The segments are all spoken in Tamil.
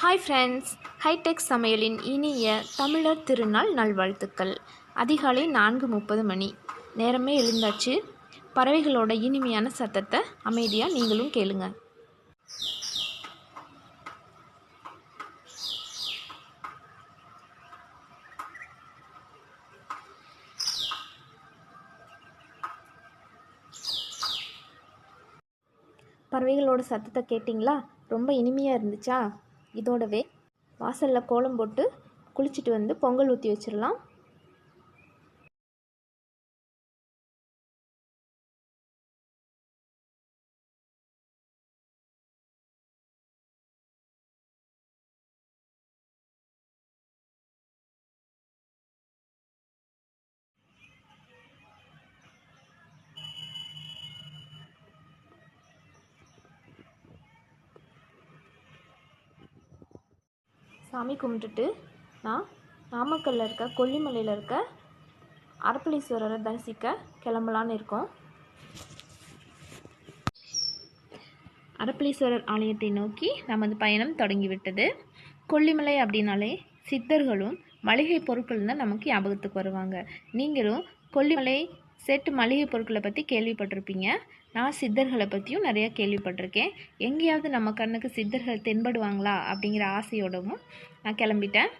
ஹாய் ஃப்ரெண்ட்ஸ், ஹைடெக் சமையலின் இனிய தமிழர் திருநாள் நல்வாழ்த்துக்கள். அதிகாலை 4:30 மணி நேரமே எழுந்தாச்சு. பறவைகளோட இனிமையான சத்தத்தை அமைதியாக நீங்களும் கேளுங்க. பறவைகளோட சத்தத்தை கேட்டிங்களா? ரொம்ப இனிமையாக இருந்துச்சா? இதோடவே வாசலில் கோலம் போட்டு குளிச்சுட்டு வந்து பொங்கல் ஊற்றி வச்சிடலாம். சாமி கும்பிட்டுட்டு நான் நாமக்கல்லில் இருக்க கொல்லிமலையில் இருக்க அரப்பளீஸ்வரரை தரிசிக்க கிளம்பலான்னு இருக்கோம். அரப்பளீஸ்வரர் ஆலயத்தை நோக்கி நமது பயணம் தொடங்கிவிட்டது. கொல்லிமலை அப்படின்னாலே சித்தர்களும் மளிகை பொருட்கள் தான் நமக்கு ஞாபகத்துக்கு வருவாங்க. நீங்களும் கொல்லிமலை செட்டு மளிகை பொருட்களை பற்றி கேள்விப்பட்டிருப்பீங்க. நான் சித்தர்களை பற்றியும் நிறையா கேள்விப்பட்டிருக்கேன். எங்கேயாவது நம்ம கண்ணுக்கு சித்தர்கள் தென்படுவாங்களா அப்படிங்கிற ஆசையோடவும் நான் கிளம்பிட்டேன்.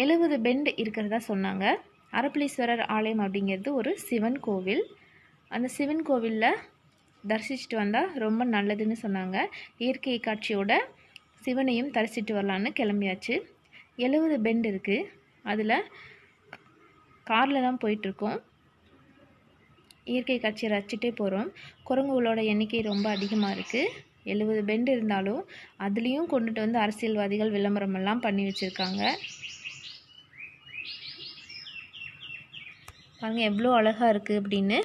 70 பெண்ட் இருக்கிறதா சொன்னாங்க. அரப்பளீஸ்வரர் ஆலயம் அப்படிங்கிறது ஒரு சிவன் கோவில். அந்த சிவன் கோவிலில் தரிசிச்சுட்டு வந்தால் ரொம்ப நல்லதுன்னு சொன்னாங்க. இயற்கை காட்சியோட சிவனையும் தரிசிட்டு வரலான்னு கிளம்பியாச்சு. 70 பெண்ட் இருக்குது. அதில் காரில் தான் போயிட்டுருக்கோம். இயற்கை காட்சியை ரசிச்சுட்டே போகிறோம். குரங்குகளோட எண்ணிக்கை ரொம்ப அதிகமாக இருக்குது. 70 பெண்ட் இருந்தாலும் அதுலேயும் கொண்டுட்டு வந்து அரசியல்வாதிகள் விளம்பரமெல்லாம் பண்ணி வச்சுருக்காங்க. பாருங்கள் எவ்வளோ அழகாக இருக்குது அப்படின்னு.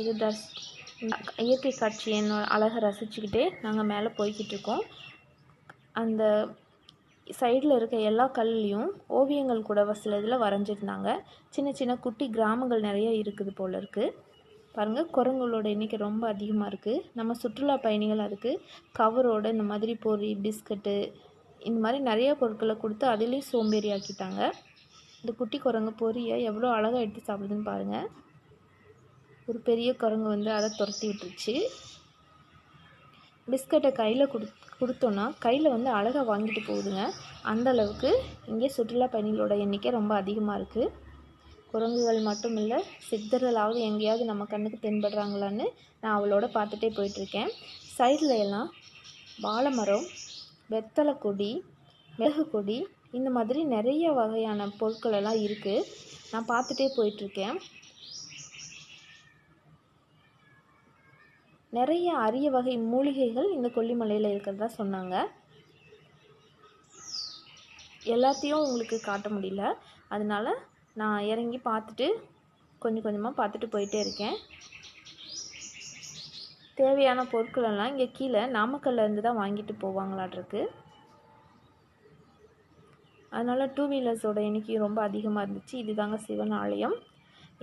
இது இயற்கை காட்சியின் அழகை ரசிச்சுக்கிட்டே நாங்கள் மேலே போய்கிட்டு இருக்கோம். அந்த சைடில் இருக்க எல்லா கல்லையும் ஓவியங்கள் கூட சில இதில் வரைஞ்சிருந்தாங்க. சின்ன சின்ன குட்டி கிராமங்கள் நிறைய இருக்குது போல் இருக்குது. பாருங்கள் குரங்குகளோட எண்ணிக்கை ரொம்ப அதிகமாக இருக்குது. நம்ம சுற்றுலா பயணிகள் அதுக்கு கவரோடு இந்த மாதிரி பொரி பிஸ்கட்டு இந்த மாதிரி நிறைய பொருட்களை கொடுத்து அதிலையும் சோம்பேறி ஆக்கிட்டாங்க. இந்த குட்டி குரங்கு பொரியை எவ்வளோ அழகாக எடுத்து சாப்பிடுதுன்னு பாருங்கள். ஒரு பெரிய குரங்கு வந்து அதை துரத்தி விட்டுருச்சு. பிஸ்கட்டை கையில் கொடுத்தோன்னா கையில் வந்து அழகாக வாங்கிட்டு போகுதுங்க. அந்த அளவுக்கு இங்கே சுற்றுலா பயணிகளோட எண்ணிக்கை ரொம்ப அதிகமாக இருக்குது. குரங்குகள் மட்டும் இல்லை, சித்தர்களாவது எங்கேயாவது நம்ம கண்ணுக்கு தென்படுறாங்களான்னு நான் அவளோட பார்த்துட்டே போயிட்டுருக்கேன். சைடில் எல்லாம் வாழை மரம், வெத்தலை கொடி, மிளகு கொடி இந்த மாதிரி நிறைய வகையான பொருட்கள் எல்லாம் இருக்குது. நான் பார்த்துட்டே போயிட்டுருக்கேன். நிறைய அரிய வகை மூலிகைகள் இந்த கொல்லிமலையில் இருக்கிறதா சொன்னாங்க. எல்லாத்தையும் உங்களுக்கு காட்ட முடியல, அதனால் நான் இறங்கி பார்த்துட்டு கொஞ்சம் கொஞ்சமாக பார்த்துட்டு போயிட்டே இருக்கேன். தேவையான பொருட்களெல்லாம் இங்கே கீழே நாமக்கல்லேருந்து தான் வாங்கிட்டு போவாங்களாட்ருக்கு. அதனால் 2 வீலர்ஸோட எண்ணிக்கையும் ரொம்ப அதிகமாக இருந்துச்சு. இதுதாங்க சிவன் ஆலயம்.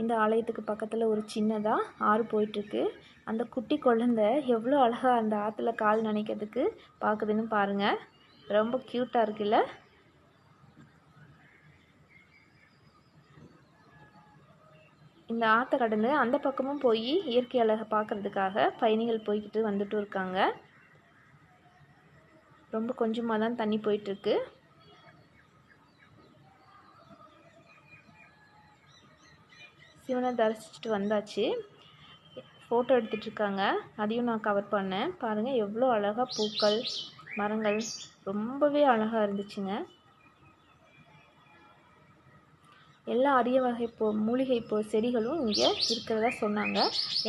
இந்த ஆலயத்துக்கு பக்கத்தில் ஒரு சின்னதாக ஆறு போயிட்டுருக்கு. அந்த குட்டி குழந்தை எவ்வளோ அழகாக அந்த ஆற்றுல கால் நனைக்கிறதுக்கு பார்க்குதுன்னு பாருங்கள். ரொம்ப க்யூட்டாக இருக்குல்ல? இந்த ஆற்றை கடந்து அந்த பக்கமும் போய் இயற்கை அழகை பார்க்குறதுக்காக பயணிகள் போய்கிட்டு வந்துட்டு இருக்காங்க. ரொம்ப கொஞ்சமாக தான் தண்ணி போயிட்டுருக்கு. சிவனை தரிசிச்சுட்டு வந்தாச்சு. ஃபோட்டோ எடுத்துகிட்ருக்காங்க, அதையும் நான் கவர் பண்ணேன். பாருங்கள் எவ்வளோ அழகாக பூக்கள் மரங்கள் ரொம்பவே அழகாக இருந்துச்சுங்க. எல்லா அரிய வகை மூலிகை செடிகளும் இங்கே இருக்கிறதா சொன்னாங்க.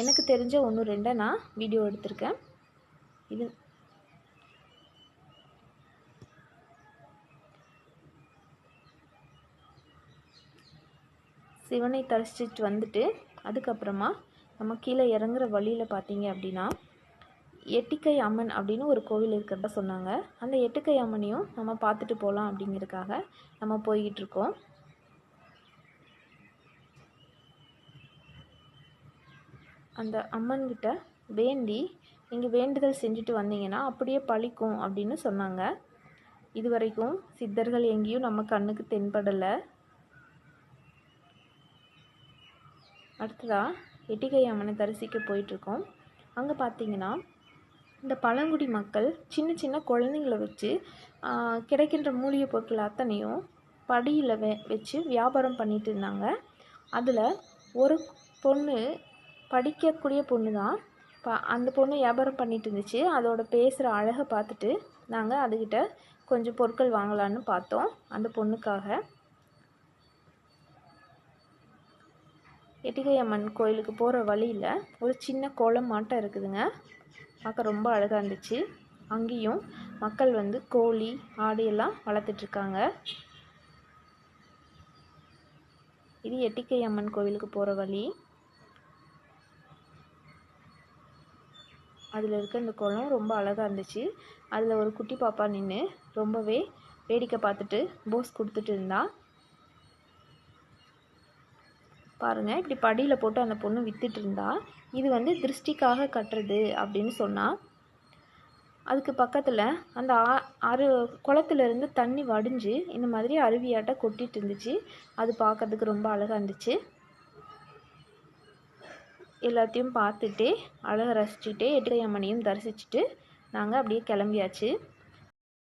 எனக்கு தெரிஞ்ச 1-2 நான் வீடியோ எடுத்திருக்கேன். இது சிவனை தரிசிச்சுட்டு வந்துட்டு அதுக்கப்புறமா நம்ம கீழே இறங்குற வழியில் பார்த்தீங்க அப்படின்னா எட்டிக்கை அம்மன் அப்படின்னு ஒரு கோவில் இருக்கிறதா சொன்னாங்க. அந்த எட்டுக்கை அம்மனையும் நம்ம பார்த்துட்டு போகலாம் அப்படிங்கிறதுக்காக நம்ம போய்கிட்டு இருக்கோம். அந்த அம்மன்கிட்ட வேண்டி நீங்கள் வேண்டுதல் செஞ்சுட்டு வந்தீங்கன்னா அப்படியே பழிக்கும் அப்படின்னு சொன்னாங்க. இது வரைக்கும் சித்தர்கள் எங்கேயும் நம்ம கண்ணுக்கு தென்படலை. அடுத்ததாக எட்டிகை அம்மனை தரிசிக்க போயிட்டுருக்கோம். அங்கே பார்த்தீங்கன்னா இந்த பழங்குடி மக்கள் சின்ன சின்ன குழந்தைங்களை வச்சு கிடைக்கின்ற மூலிகை பொருட்கள் அத்தனையும் படியில் வச்சு வியாபாரம் பண்ணிட்டு இருந்தாங்க. அதில் ஒரு பொண்ணு, படிக்கக்கூடிய பொண்ணு தான், அந்த பொண்ணு வியாபாரம் பண்ணிட்டு இருந்துச்சு. அதோட பேசுகிற அழகை பார்த்துட்டு நாங்கள் அதுக்கிட்ட கொஞ்சம் பொருட்கள் வாங்கலான்னு பார்த்தோம். அந்த பொண்ணுக்காக எட்டிகை அம்மன் கோயிலுக்கு போகிற வழியில் ஒரு சின்ன கோலம் மாட்டம் இருக்குதுங்க. பார்க்க ரொம்ப அழகாக இருந்துச்சு. அங்கேயும் மக்கள் வந்து கோழி, ஆடு எல்லாம் வளர்த்துட்ருக்காங்க. இது எட்டிகை அம்மன் கோவிலுக்கு போகிற வழி. அதில் இருக்க இந்த குளம் ரொம்ப அழகாக இருந்துச்சு. அதில் ஒரு குட்டி பாப்பா நின்று ரொம்பவே வேடிக்கை பார்த்துட்டு போஸ் கொடுத்துட்டு இருந்தா. பாருங்கள், இப்படி படியில் போட்டு அந்த பொண்ணு விற்றுட்டு இருந்தா. இது வந்து திருஷ்டிக்காக கட்டுறது அப்படின்னு சொன்னால், அதுக்கு பக்கத்தில் அந்த குளத்துலேருந்து தண்ணி வடிஞ்சு இந்த மாதிரி அருவியாட்ட கொட்டிகிட்டு இருந்துச்சு. அது பார்க்கறதுக்கு ரொம்ப அழகாக இருந்துச்சு. எல்லாத்தையும் பார்த்துட்டு அழகை ரசிச்சுட்டு எட்டிகை அம்மனையும் தரிசிச்சுட்டு நாங்கள் அப்படியே கிளம்பியாச்சு.